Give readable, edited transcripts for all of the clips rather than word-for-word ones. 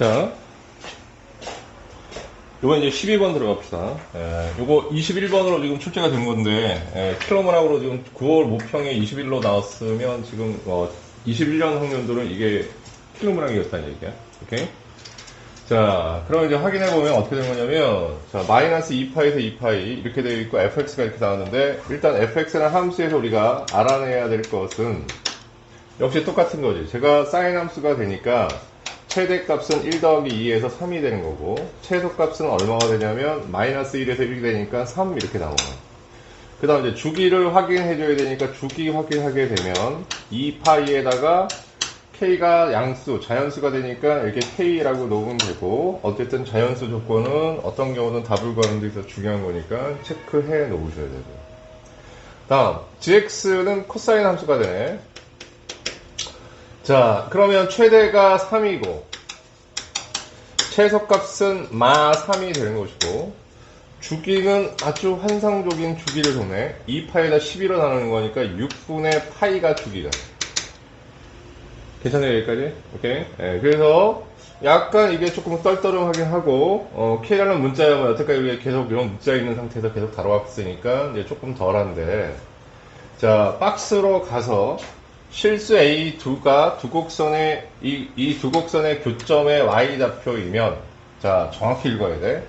자, 요거 이제 12번 들어갑시다. 요거 21번으로 지금 출제가 된 건데, 킬로그램으로 지금 9월 모평에 21로 나왔으면 지금, 21년 학년들은 이게 킬로그램이었다는 얘기야. 오케이? 자, 그럼 이제 확인해보면 어떻게 된 거냐면, 자, 마이너스 2파이에서 2파이, 이렇게 되어 있고, fx가 이렇게 나왔는데, 일단 fx라는 함수에서 우리가 알아내야 될 것은, 역시 똑같은 거지. 제가 사인 함수가 되니까, 최대값은 1 더하기 2에서 3이 되는 거고, 최소값은 얼마가 되냐면, 마이너스 1에서 1이 되니까 3 이렇게 나오는 거야. 그 다음 이제 주기를 확인해줘야 되니까, 주기 확인하게 되면, 2파이에다가, K가 양수, 자연수가 되니까 이렇게 K라고 놓으면 되고, 어쨌든 자연수 조건은 어떤 경우는 답을 구하는 데 있어서 중요한 거니까 체크해 놓으셔야 되고요. 다음, GX는 코사인 함수가 되네. 자, 그러면 최대가 3이고, 최소값은 마 3이 되는 것이고, 주기는 아주 환상적인 주기를 줬네. 2파이에다 11로 나누는 거니까 6분의 파이가 주기가. 괜찮아요, 여기까지? 오케이. 그래서 약간 이게 조금 떨떠름하긴 하고, K라는 문자야, 여태까지 우리가 계속 이런 문자 있는 상태에서 계속 다뤄왔으니까 이제 조금 덜한데, 자, 박스로 가서 실수 A2가 두 곡선의, 이 두 곡선의 교점의 Y좌표이면, 자, 정확히 읽어야 돼.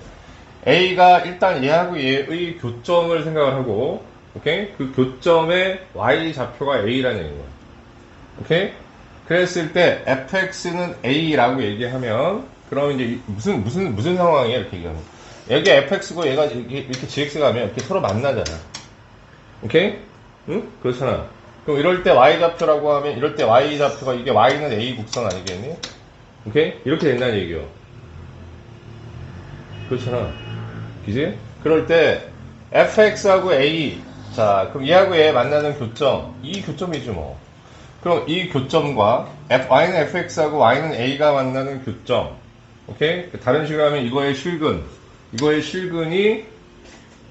A가 일단 얘하고 얘의 교점을 생각을 하고, 오케이? 그 교점의 Y좌표가 A라는 얘기야. 오케이? 그랬을 때 fx는 a라고 얘기하면 그러면 이제 무슨 상황이야 이렇게 얘기하면 여기 fx고 얘가 이렇게 gx가 하면 이렇게 서로 만나잖아. 오케이? 응? 그렇잖아. 그럼 이럴 때 y좌표라고 하면 이럴 때 y좌표가 이게 y는 a 곡선 아니겠니? 오케이? 이렇게 된다는 얘기요. 그렇잖아. 그지? 그럴 때 fx하고 a, 자 그럼 얘하고 얘 만나는 교점, 이 교점이지 뭐. 그럼 이 교점과 y는 fx하고 y는 a가 만나는 교점, 오케이? 다른 식으로 하면 이거의 실근이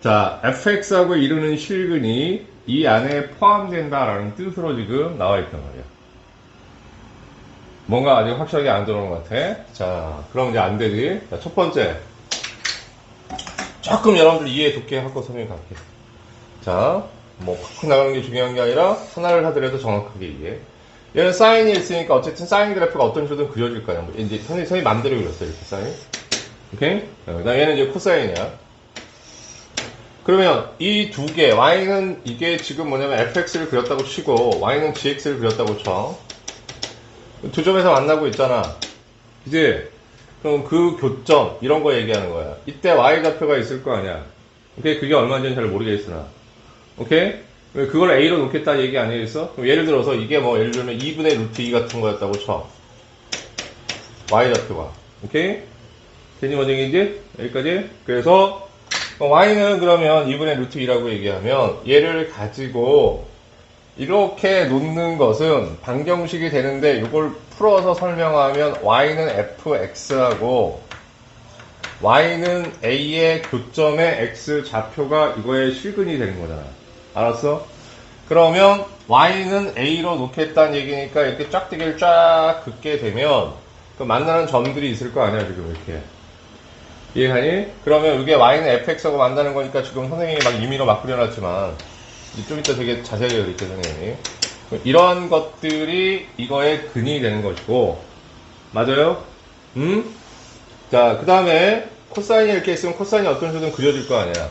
자 fx하고 이루는 실근이 이 안에 포함된다라는 뜻으로 지금 나와 있단 말이야. 뭔가 아직 확실하게 안 들어오는 것 같아. 자, 그럼 이제 안 되지. 자, 첫 번째, 조금 여러분들 이해 돕게 하고 설명 갈게. 자. 뭐 팍팍 나가는 게 중요한 게 아니라 하나를 하더라도 정확하게 이해. 얘는 사인이 있으니까 어쨌든 사인 그래프가 어떤 식으로든 그려질 거야. 뭐 이제 선생님 맘대로 그렸어 이렇게 사인. 오케이? 그다음 얘는 이제 코사인이야. 그러면 이 두 개 y는 이게 지금 뭐냐면 fx를 그렸다고 치고 y는 gx를 그렸다고 쳐. 두 점에서 만나고 있잖아. 이제 그럼 그 교점 이런 거 얘기하는 거야. 이때 y 좌표가 있을 거 아니야. 오케이? 그게 얼마인지는 잘 모르겠으나. 오케이? 그걸 A로 놓겠다 얘기 아니겠어? 그럼 예를 들어서 이게 뭐 예를 들면 2분의 루트 2 같은 거였다고 쳐. Y좌표가. 오케이? 되니 원정인지? 여기까지? 그래서 Y는 그러면 2분의 루트 2라고 얘기하면 얘를 가지고 이렇게 놓는 것은 방정식이 되는데 이걸 풀어서 설명하면 Y는 fx하고 Y는 A의 교점의 X 좌표가 이거의 실근이 되는 거잖아. 알았어? 그러면 Y는 A로 놓겠다는 얘기니까 이렇게 쫙대기를 쫙 긋게 되면 그 만나는 점들이 있을 거 아니야 지금 이렇게. 이해가니? 그러면 이게 Y는 fx하고 만나는 거니까 지금 선생님이 막 임의로 막 그려놨지만 좀 이따 되게 자세하게 그릴게 선생님이. 이런 것들이 이거의 근이 되는 것이고 맞아요? 자, 그 다음에 코사인이 이렇게 있으면 코사인이 어떤 식으로든 그려질 거 아니야.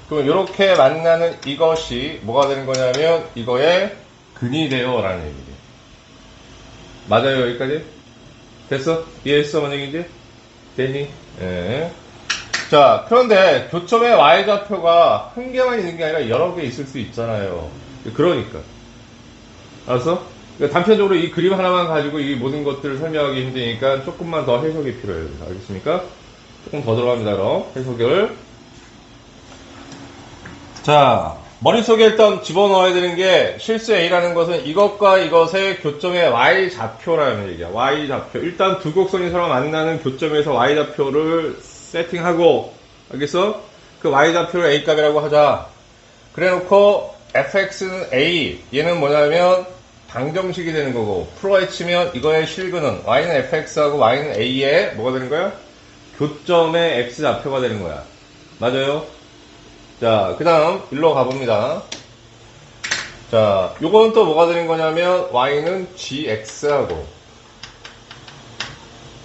그럼 이렇게 만나는 이것이 뭐가 되는 거냐면 이거의 근이 돼요 라는 얘기지. 맞아요 여기까지? 됐어? 이해했어 만약인지? 됐니? 예. 자, 그런데 교점의 y좌표가 한 개만 있는 게 아니라 여러 개 있을 수 있잖아요. 그러니까 알았어? 그러니까 단편적으로 이 그림 하나만 가지고 이 모든 것들을 설명하기 힘드니까 조금만 더 해석이 필요해요. 알겠습니까? 조금 더 들어갑니다. 그럼 해석을. 자, 머릿속에 일단 집어넣어야 되는 게 실수 A라는 것은 이것과 이것의 교점의 Y좌표라는 얘기야. Y좌표. 일단 두 곡선이 서로 만나는 교점에서 Y좌표를 세팅하고 알겠어? 그 Y좌표를 A값이라고 하자. 그래 놓고 fx는 A. 얘는 뭐냐면 방정식이 되는 거고, 풀어에 치면 이거의 실근은 y는 fx하고 y는 a에 뭐가 되는 거야? 교점의 x 좌표가 되는 거야. 맞아요? 자, 그 다음 일로 가봅니다. 자, 요거는 또 뭐가 되는 거냐면 y는 gx하고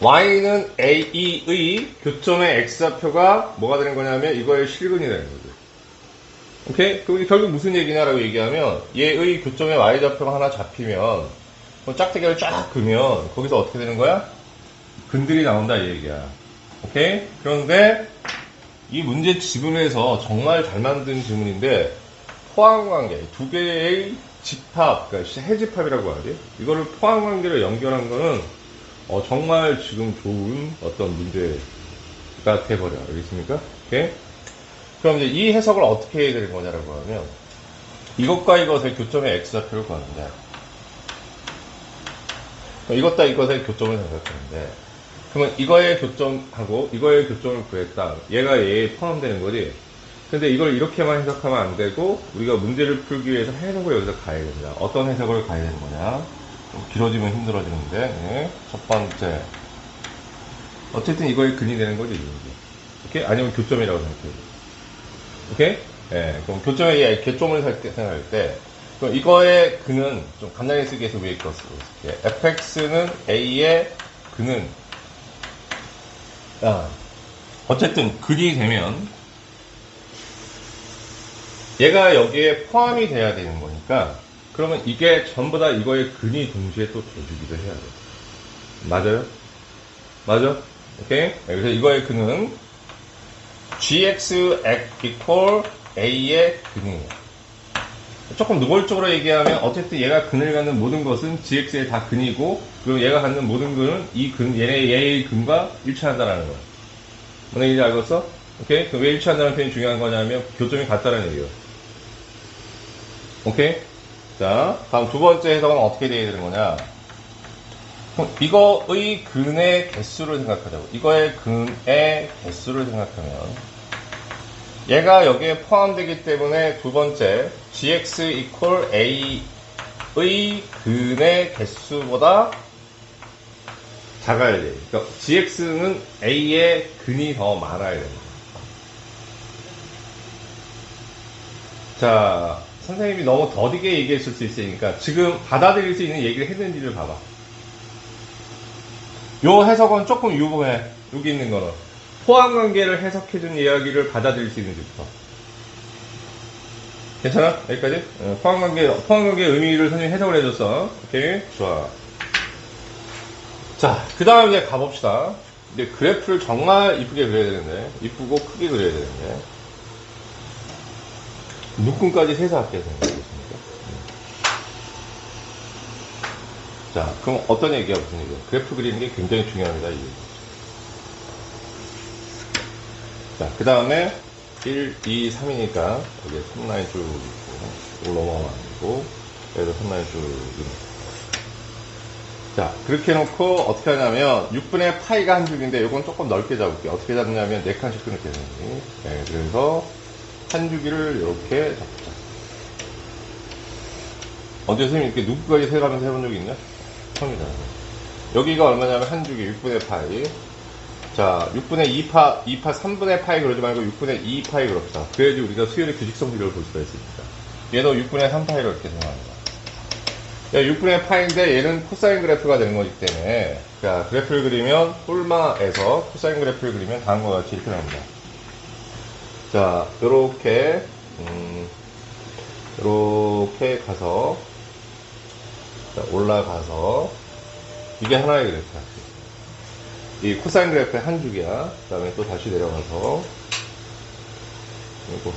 y는 a의 교점의 x좌표가 뭐가 되는 거냐면 이거의 실근이 되는 거죠. 오케이? 그럼 결국 무슨 얘기냐라고 얘기하면 얘의 교점의 y좌표가 하나 잡히면 짝대기를 쫙 그으면 거기서 어떻게 되는 거야? 근들이 나온다 이 얘기야. 오케이? 그런데 이 문제 지문에서 정말 잘 만든 지문인데 포항관계, 두 개의 집합, 그러니까 해집합이라고 하지. 이거를 포항관계로 연결한 거는 정말 지금 좋은 어떤 문제가 돼버려. 알겠습니까? 오케이? 그럼 이제 이 해석을 어떻게 해야 되는 거냐라고 하면 이것과 이것의 교점의 x좌표를 구하는데 이것과 이것의 교점을 생각하는데 그러면 이거의 교점하고 이거의 교점을 구했다. 얘가 얘에 포함되는 거지. 근데 이걸 이렇게만 해석하면 안 되고 우리가 문제를 풀기 위해서 해석을 여기서 가야 된다. 어떤 해석을 가야 되는 거냐? 좀 길어지면 힘들어지는데 네. 첫 번째 어쨌든 이거의 근이 되는 거지. 오케이? 아니면 교점이라고 생각해요. 오케이? 예, 그럼 교점의 개점을 생각할 때 그럼 이거의 근은 좀 간단히 쓰기 위해서 위에 거 쓰고 있을게. fx는 a의 근은 어쨌든 근이 되면 얘가 여기에 포함이 돼야 되는 거니까 그러면 이게 전부 다 이거의 근이 동시에 또 돼주기도 해야 돼. 맞아요? 맞아? 오케이? 그래서 이거의 근은 gx equal a의 근이에요. 조금 노골적으로 얘기하면 어쨌든 얘가 근을 갖는 모든 것은 gx의 다 근이고 그리고 얘가 갖는 모든 근은 이 근, 얘의 근과 일치한다는 거야. 뭔 얘기인지 알겠어? 오케이? 그럼 왜 일치한다는 표현이 중요한 거냐면 교점이 같다는 얘기예요. 오케이? 자, 다음 두 번째 해석은 어떻게 되어야 되는 거냐? 그럼 이거의 근의 개수를 생각하자고. 이거의 근의 개수를 생각하면 얘가 여기에 포함되기 때문에 두 번째 gx equal a의 근의 개수보다 작아야 돼. 그러니까 gx는 a의 근이 더 많아야 됩니다. 자, 선생님이 너무 더디게 얘기했을 수 있으니까 지금 받아들일 수 있는 얘기를 했는지를 봐봐. 요 해석은 조금 유보해. 여기 있는 거는 포함관계를 해석해준 이야기를 받아들일 수 있는지부터. 괜찮아? 여기까지? 포함관계의 의미를 선생님이 해석을 해줬어. 오케이? 좋아. 자, 그 다음 이제 가봅시다. 이제 그래프를 정말 이쁘게 그려야 되는데, 이쁘고 크게 그려야 되는데, 묶음까지 세서 할게요, 선생님. 자, 그럼 어떤 얘기야, 무슨 얘기야? 그래프 그리는 게 굉장히 중요합니다, 이게. 자, 그 다음에 1, 2, 3이니까 여기에 3라인 쭉 있고, 넘어가면 안 되고, 여기도 3라인 쭉 있고. 자, 그렇게 해놓고 어떻게 하냐면 6분의 파이가 한 줄인데 이건 조금 넓게 잡을게요. 어떻게 잡냐면 4칸씩 끊을게요. 네, 그래서 한 주기를 이렇게 잡자. 언제 선생님 이렇게 누구까지 세가면서 해본 적이 있냐? 처음이다. 여기가 얼마냐면 한 주기 6분의 파이. 자, 6분의 2파, 3분의 파이 그러지 말고 6분의 2파이 그럽시다. 그래야지 우리가 수열의 규칙성 비율을 볼 수가 있습니다. 얘도 6분의 3파이로 이렇게 생각합니다. 6분의 파인데 얘는 코사인 그래프가 되는 거기 때문에 자, 그래프를 그리면 폴마에서 코사인 그래프를 그리면 다음과 같이 이렇게 나옵니다. 자, 요렇게 요렇게 가서 자, 올라가서 이게 하나의 그래프야. 이 코사인 그래프의 한 줄기야. 그 다음에 또 다시 내려가서 그리고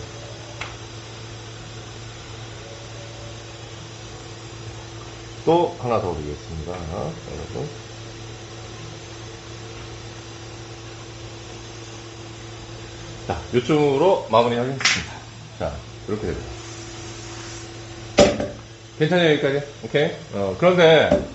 또 하나 더 그리겠습니다. 여러분. 자, 요쯤으로 마무리하겠습니다. 자, 이렇게 됩니다. 괜찮아요, 여기까지? 오케이? 그런데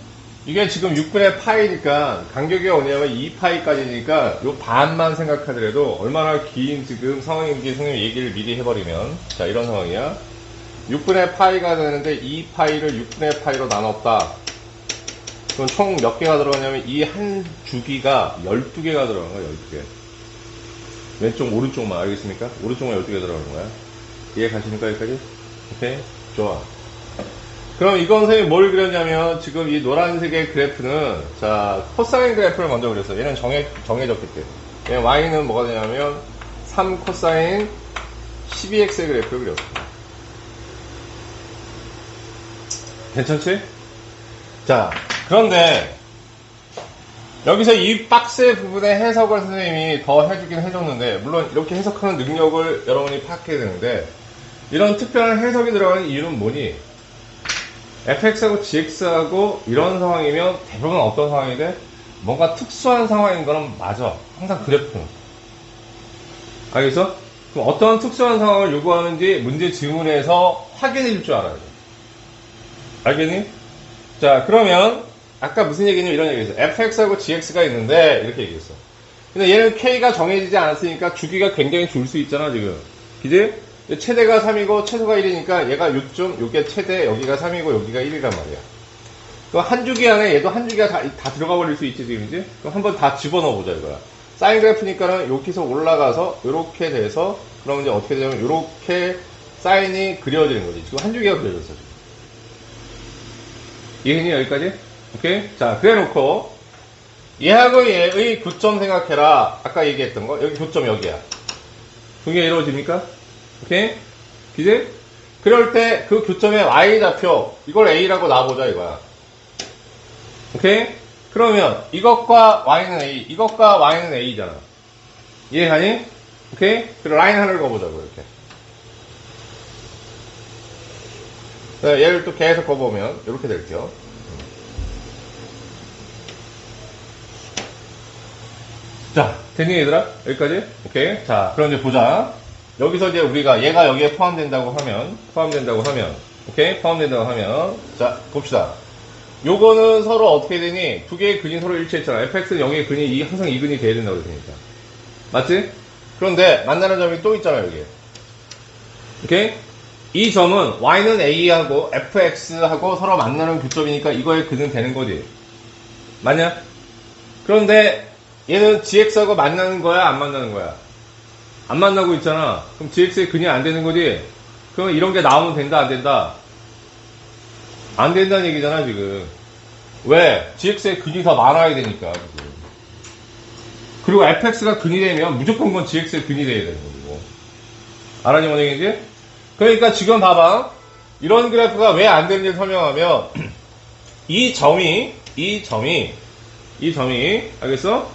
이게 지금 6분의 파이니까 간격이 뭐냐면 2파이까지니까 요 반만 생각하더라도 얼마나 긴 지금 상황인지 선생님이 얘기를 미리 해버리면 자, 이런 상황이야. 6분의 파이가 되는데 이 파이를 6분의 파이로 나눴다. 그럼 총 몇 개가 들어가냐면 이 한 주기가 12개가 들어가는 거야. 12개. 왼쪽 오른쪽만 알겠습니까? 오른쪽만 12개 들어가는 거야. 이해 가십니까 여기까지? 오케이? 좋아. 그럼 이건 선생님이 뭘 그렸냐면 지금 이 노란색의 그래프는 자 코사인 그래프를 먼저 그렸어. 얘는 정해졌기 때문에. 얘는 y는 뭐가 되냐면 3 코사인 12x의 그래프를 그렸어. 괜찮지? 자, 그런데 여기서 이 박스의 부분의 해석을 선생님이 더 해주긴 해줬는데 물론 이렇게 해석하는 능력을 여러분이 파악해야 되는데 이런 특별한 해석이 들어가는 이유는 뭐니? fx하고 gx하고 이런 상황이면 대부분 어떤 상황이 돼? 뭔가 특수한 상황인 거는 맞아. 항상 그래프는. 알겠어? 그럼 어떤 특수한 상황을 요구하는지 문제 지문에서 확인해 줄 줄 알아야 돼. 알겠니? 자, 그러면 아까 무슨 얘기냐면 이런 얘기했어. fx하고 gx가 있는데 이렇게 얘기했어. 근데 얘는 k가 정해지지 않았으니까 주기가 굉장히 줄 수 있잖아 지금. 그지? 최대가 3이고 최소가 1이니까 얘가 요쯤 요게 최대 여기가 3이고 여기가 1이란 말이야. 그럼 한 주기 안에 얘도 한 주기가 다 들어가 버릴 수 있지 지금이지? 그럼 한번 다 집어넣어 보자 이거야. 사인 그래프니까는 여기서 올라가서 요렇게 돼서 그러면 이제 어떻게 되냐면 요렇게 사인이 그려지는 거지. 지금 한 주기가 그려졌어 지금. 이해했니 여기까지? 오케이? 자, 그래 놓고 얘하고 얘의 교점 생각해라. 아까 얘기했던 거. 여기 교점 여기야. 그게 이루어집니까? 오케이? 그지? 그럴 때 그 교점의 y좌표 이걸 a라고 놔보자 이거야. 오케이? 그러면 이것과 y는 a, 이것과 y는 a잖아. 이해하니? 오케이? 그리고 라인 하나를 그어보자고 이렇게. 자, 얘를 또 계속 그어보면 이렇게 될게요. 자, 됐니 얘들아? 여기까지? 오케이. 자, 그럼 이제 보자. 여기서 이제 우리가 얘가 여기에 포함된다고 하면, 오케이? 포함된다고 하면, 자, 봅시다. 요거는 서로 어떻게 되니? 두 개의 근이 서로 일치했잖아. fx는 0의 근이 항상 이 근이 돼야 된다고 그랬으니까. 맞지? 그런데 만나는 점이 또 있잖아, 여기. 오케이? 이 점은 y는 a하고 fx하고 서로 만나는 교점이니까 이거의 근은 되는 거지. 맞냐? 그런데 얘는 gx하고 만나는 거야, 안 만나는 거야? 안 만나고 있잖아. 그럼 gx의 근이 안 되는 거지? 그럼 이런 게 나오면 된다, 안 된다? 안 된다는 얘기잖아, 지금. 왜? gx의 근이 더 많아야 되니까, 지금. 그리고 fx가 근이 되면 무조건 그건 gx의 근이 돼야 되는 거고. 알았니, 뭔 얘기인지? 그러니까 지금 봐봐. 이런 그래프가 왜 안 되는지 설명하면, 이 점이, 알겠어?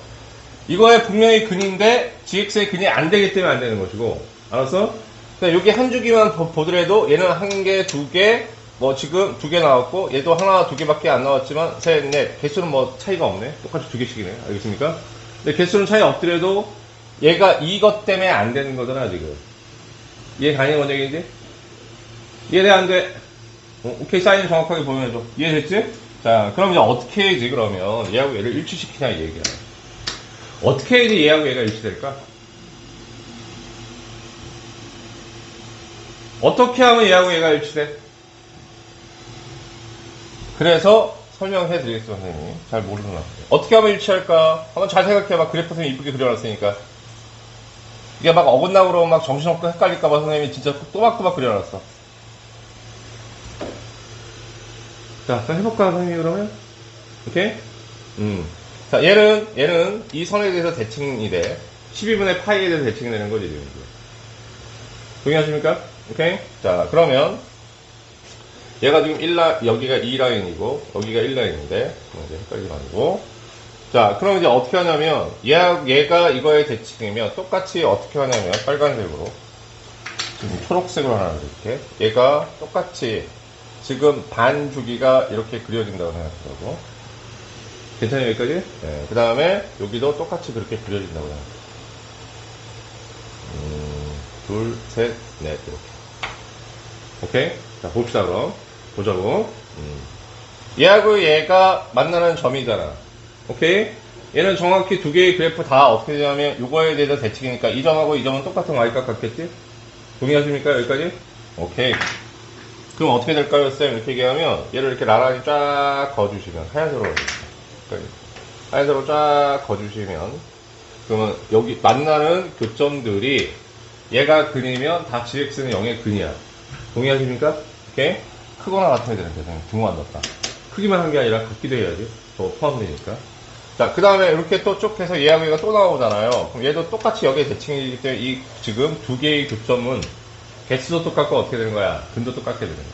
이거에 분명히 근인데 gx의 근이 안 되기 때문에 안 되는 것이고, 알았어? 그러니까 여기 한 주기만 보더라도 얘는 한 개, 두 개, 뭐 지금 두 개 나왔고 얘도 하나, 두 개밖에 안 나왔지만 셋, 넷 개수는 뭐 차이가 없네. 똑같이 두 개씩이네. 알겠습니까? 근데 개수는 차이 없더라도 얘가 이것 때문에 안 되는 거잖아 지금. 이해 가니 뭔 얘기인지? 이해돼 안 돼? 오케이 사인 정확하게 보여줘. 이해됐지? 자 그럼 이제 어떻게 해야지 그러면 얘하고 얘를 일치시키냐 이 얘기야. 어떻게 해야지 얘하고 얘가 일치될까? 어떻게 하면 얘하고 얘가 일치돼? 그래서 설명해 드리겠습니다, 선생님이. 잘 모르구나. 어떻게 하면 일치할까? 한번 잘 생각해봐. 그래프 선생님이 이쁘게 그려놨으니까. 이게 막 어긋나고 그러면 막 정신없고 헷갈릴까봐 선생님이 진짜 또박또박 그려놨어. 자, 그럼 해볼까, 선생님이 그러면? 오케이? 자, 얘는 이 선에 대해서 대칭이 돼. 12분의 파이에 대해서 대칭이 되는 거지, 지금. 동의하십니까? 오케이? 자, 그러면 얘가 지금 1라, 여기가 2라인이고, 여기가 1라인인데, 이제 헷갈리지 말고. 자, 그럼 이제 어떻게 하냐면, 얘가 이거의 대칭이면, 똑같이 어떻게 하냐면, 빨간색으로, 지금 초록색으로 하나 이렇게, 얘가 똑같이, 지금 반 주기가 이렇게 그려진다고 생각하고, 괜찮아요, 여기까지? 네, 그 다음에, 여기도 똑같이 그렇게 그려진다고 생각해요. 둘, 셋, 넷, 이렇게. 오케이? 자, 봅시다, 그럼. 보자고. 얘하고 얘가 만나는 점이잖아. 오케이? 얘는 정확히 두 개의 그래프 다 어떻게 되냐면, 요거에 대해서 대칭이니까, 이 점하고 이 점은 똑같은 y값 같겠지? 동의하십니까? 여기까지? 오케이. 그럼 어떻게 될까요, 쌤? 이렇게 얘기하면 얘를 이렇게 나란히 쫙 거주시면 하얀색으로 하얀색으로 쫙 거주시면 그러면 여기 만나는 교점들이 얘가 근이면 다 gx는 0의 근이야. 동의하십니까? 이렇게 크거나 같아야 되는데 등호 안 넣었다. 크기만 한 게 아니라 같기도 해야지. 더 포함되니까. 자, 그 다음에 이렇게 또 쭉 해서 얘하고 얘가 또 나오잖아요. 그럼 얘도 똑같이 여기에 대칭이기 때문에 이 지금 두 개의 교점은 개수도 똑같고 어떻게 되는 거야? 근도 똑같게 되는 거야.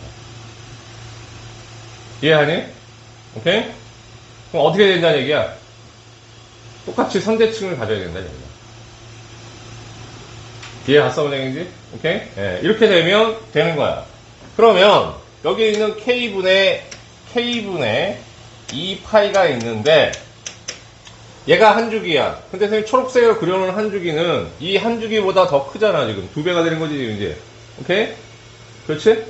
이해하니? 오케이? 그럼 어떻게 된다는 얘기야? 똑같이 선대칭을 가져야 된다는 얘기야. 이해갔어, 원장인지? 오케이? 예, 이렇게 되면 되는 거야. 그러면 여기 있는 K분의 2파이가 있는데 얘가 한 주기야. 근데 선생님 초록색으로 그려놓은 한 주기는 이 한 주기보다 더 크잖아, 지금. 2배가 되는 거지, 지금 이제. 오케이? 그렇지?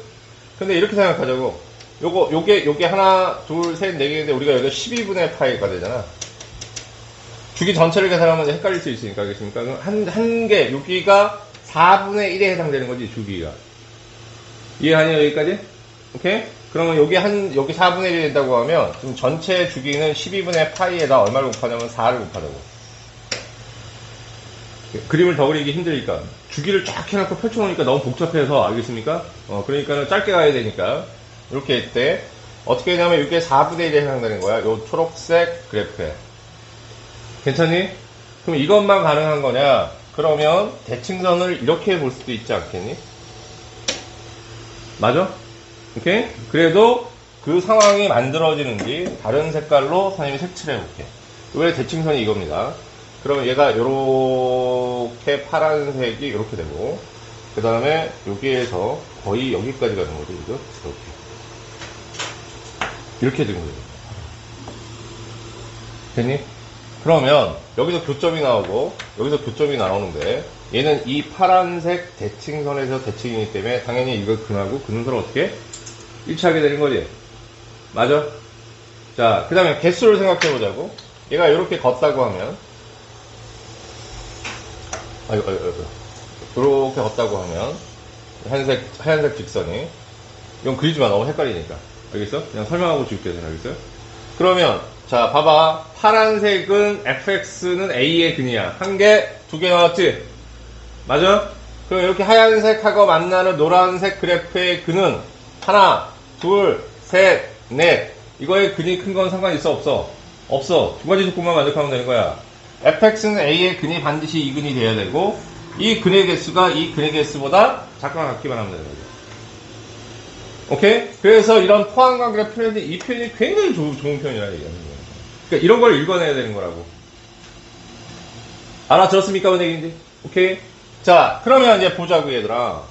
근데 이렇게 생각하자고. 요게 하나, 둘, 셋, 네 개인데 우리가 여기가 12분의 파이가 되잖아. 주기 전체를 계산하면 헷갈릴 수 있으니까, 알겠습니까? 한 개, 여기가 4분의 1에 해당되는 거지, 주기가. 이해하니, 여기까지? 오케이? 그러면 여기 4분의 1이 된다고 하면, 지금 전체 주기는 12분의 파이에다 얼마를 곱하냐면 4를 곱하자고. 그림을 더 그리기 힘드니까. 주기를 쫙 해놓고 펼쳐놓으니까 너무 복잡해서, 알겠습니까? 그러니까는 짧게 가야 되니까. 이렇게 했대. 어떻게 되냐면, 이게 4분의 1에 해당되는 거야. 요 초록색 그래프에. 괜찮니? 그럼 이것만 가능한 거냐? 그러면 대칭선을 이렇게 볼 수도 있지 않겠니? 맞아? 오케이? 그래도 그 상황이 만들어지는지 다른 색깔로 선생님이 색칠해 볼게. 왜 대칭선이 이겁니다. 그러면 얘가 요렇게 파란색이 이렇게 되고 그 다음에 여기에서 거의 여기까지 가는 거죠. 이거? 이렇게 되는 거죠. 됐니? 그러면 여기서 교점이 나오고 여기서 교점이 나오는데 얘는 이 파란색 대칭선에서 대칭이기 때문에 당연히 이걸 근하고 근은 서로 어떻게? 일치하게 되는 거지. 맞아? 자, 그 다음에 개수를 생각해 보자고. 얘가 이렇게 걷다고 하면 이렇게 걷다고 하면 하얀색 직선이 이건 그리지 마. 너무 헷갈리니까. 알겠어? 그냥 설명하고 줄게. 알겠어요? 그러면 자, 봐봐. 파란색은 fx는 a의 근이야. 한 개, 두 개 나왔지? 맞아? 그럼 이렇게 하얀색하고 만나는 노란색 그래프의 근은 하나, 둘, 셋, 넷. 이거의 근이 큰 건 상관 있어? 없어? 없어. 두 가지 조건만 만족하면 되는 거야. fx는 a의 근이 반드시 이 근이 돼야 되고 이 근의 개수가 이 근의 개수보다 작거나 같기만 하면 되는 거죠. 오케이? 그래서 이런 포항관계의 표현이 이 표현이 굉장히 좋은 표현이라는 얘기하는 거예요. 그러니까 이런 걸 읽어내야 되는 거라고. 알아들었습니까? 뭔 얘기인지? 오케이? 자, 그러면 이제 보자고, 얘들아.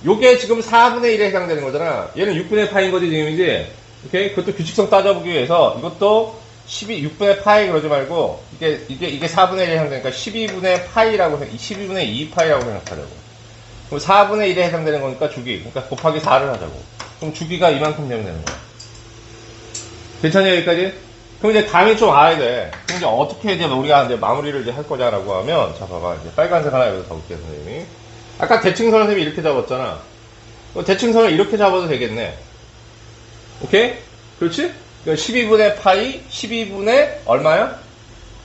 요게 지금 4분의 1에 해당되는 거잖아. 얘는 6분의 파인 거지, 지금이지? 오케이? 그것도 규칙성 따져보기 위해서 이것도 6분의 파이 그러지 말고 이게 4분의 1에 해당되니까 12분의 파이라고 12분의 2파이라고 생각하자고. 그럼 4분의 1에 해당되는 거니까 주기. 그러니까 곱하기 4를 하자고. 그럼 주기가 이만큼 되면 되는 거야. 괜찮냐, 여기까지? 그럼 이제 감이 좀 와야 돼. 그럼 이제 어떻게 이제 우리가 이제 마무리를 이제 할 거냐라고 하면, 자, 봐봐. 이제 빨간색 하나 여기서 잡을게요, 선생님이. 아까 대칭선을 선생님이 이렇게 잡았잖아. 대칭선을 이렇게 잡아도 되겠네. 오케이? 그렇지? 12분의 파이, 12분의 얼마야?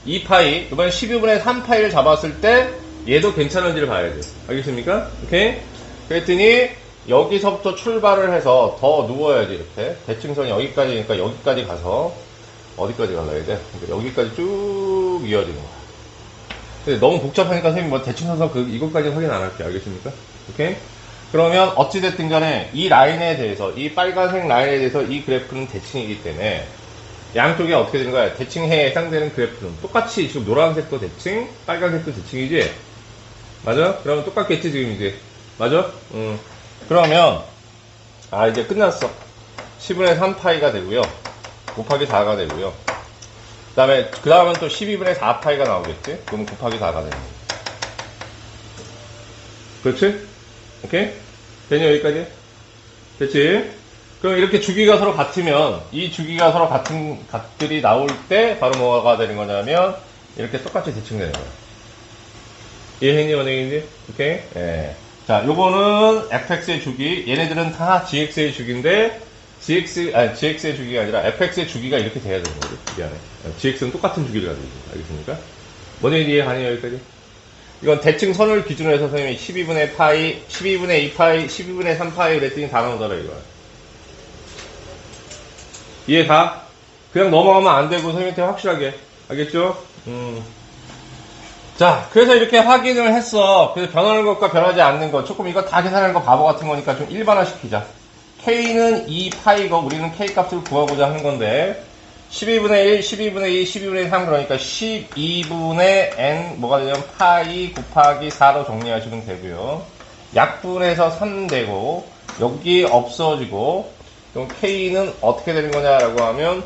2파이. 이번엔 12분의 3파이를 잡았을 때 얘도 괜찮은지를 봐야 돼. 알겠습니까? 오케이? 그랬더니 여기서부터 출발을 해서 더 누워야지, 이렇게. 대칭선이 여기까지니까 여기까지 가서 어디까지 갈라야 돼? 그러니까 여기까지 쭉 이어지는 거야. 근데 너무 복잡하니까 선생님 뭐 대칭선서 이것까지 확인 안 할게요. 알겠습니까? 오케이? 그러면 어찌됐든 간에 이 라인에 대해서, 이 빨간색 라인에 대해서 이 그래프는 대칭이기 때문에 양쪽에 어떻게 되는 거야? 대칭해에 해당되는 그래프는 똑같이 지금 노란색도 대칭, 빨간색도 대칭이지? 맞아? 그러면 똑같겠지, 지금 이제. 맞아? 그러면, 이제 끝났어. 10분의 3파이가 되고요. 곱하기 4가 되고요. 그 다음은 또 12분의 4파이가 나오겠지? 그럼 곱하기 4가 되는 거야. 그렇지? 오케이? 되니, 여기까지? 됐지? 그럼 이렇게 주기가 서로 같으면, 이 주기가 서로 같은 값들이 나올 때, 바로 뭐가 되는 거냐면, 이렇게 똑같이 대칭되는 거야. 이해했니, 원행인지? 오케이? 예. 자, 요거는 fx의 주기. 얘네들은 다 gx의 주기인데, gx의 주기가 아니라 fx의 주기가 이렇게 돼야 되는 거죠. 미안해. gx는 똑같은 주기를 가지고 있습니다. 알겠습니까? 뭔 얘기 이해 가네요, 여기까지? 이건 대칭선을 기준으로 해서 선생님이 12분의 파이, 12분의 2파이, 12분의 3파이 그랬더니 다 나오더라, 이거. 이해 가? 그냥 넘어가면 안 되고 선생님한테 확실하게. 알겠죠? 자, 그래서 이렇게 확인을 했어. 그래서 변하는 것과 변하지 않는 것. 조금 이거 다 계산하는 거 바보 같은 거니까 좀 일반화 시키자. K는 2파이고 우리는 K 값을 구하고자 하는 건데 12분의 1, 12분의 2, 12분의 3 그러니까 12분의 n 뭐가 되냐면 파이 곱하기 4로 정리하시면 되고요. 약분해서 3 되고 여기 없어지고 그럼 K는 어떻게 되는 거냐라고 하면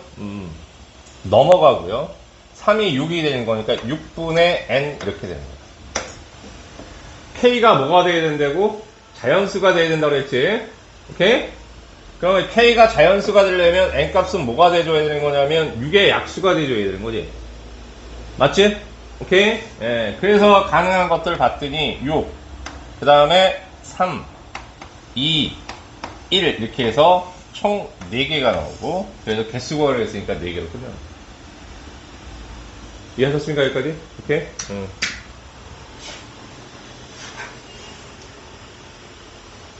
넘어가고요. 3이 6이 되는 거니까 6분의 n 이렇게 되는 거예요. K가 뭐가 돼야 된다고? 자연수가 돼야 된다고 그랬지? 오케이? 그러면 K가 자연수가 되려면 n 값은 뭐가 돼줘야 되는 거냐면 6의 약수가 돼줘야 되는 거지. 맞지? 오케이? 예, 그래서 가능한 것들 봤더니 6, 그 다음에 3, 2, 1 이렇게 해서 총 4개가 나오고 그래서 개수 구하려 했으니까 4개로 끝나. 이해하셨습니까? 여기까지? 오케이?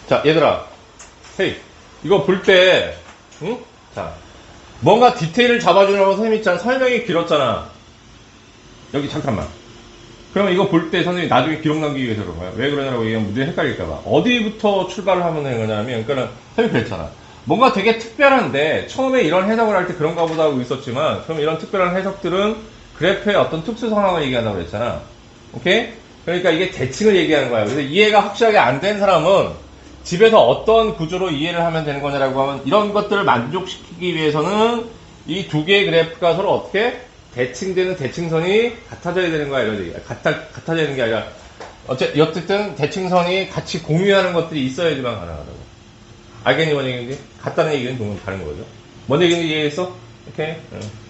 자, 얘들아. 헤이. 이거 볼 때, 응? 자. 뭔가 디테일을 잡아주려고 선생님 있잖아. 설명이 길었잖아. 여기 잠깐만. 그러면 이거 볼 때 선생님이 나중에 기록 남기기 위해서 그런 거야. 왜 그러냐고 얘기하면 문제 헷갈릴까봐. 어디부터 출발을 하면 되는 거냐면, 그러니까는, 선생님이 그랬잖아. 뭔가 되게 특별한데, 처음에 이런 해석을 할 때 그런가 보다 하고 있었지만, 그럼 이런 특별한 해석들은 그래프의 어떤 특수 상황을 얘기한다고 그랬잖아. 오케이? 그러니까 이게 대칭을 얘기하는 거야. 그래서 이해가 확실하게 안 된 사람은 집에서 어떤 구조로 이해를 하면 되는 거냐라고 하면 이런 것들을 만족시키기 위해서는 이 두 개의 그래프가 서로 어떻게 대칭되는 대칭선이 같아져야 되는 거야. 이런 얘기야. 같아져야 되는 게 아니라 어쨌든 대칭선이 같이 공유하는 것들이 있어야지만 가능하다고. 알겠니? 뭔 얘기인지? 같다는 얘기는 조금 다른 거죠. 뭔 얘기인지 이해했어? 오케이? 응.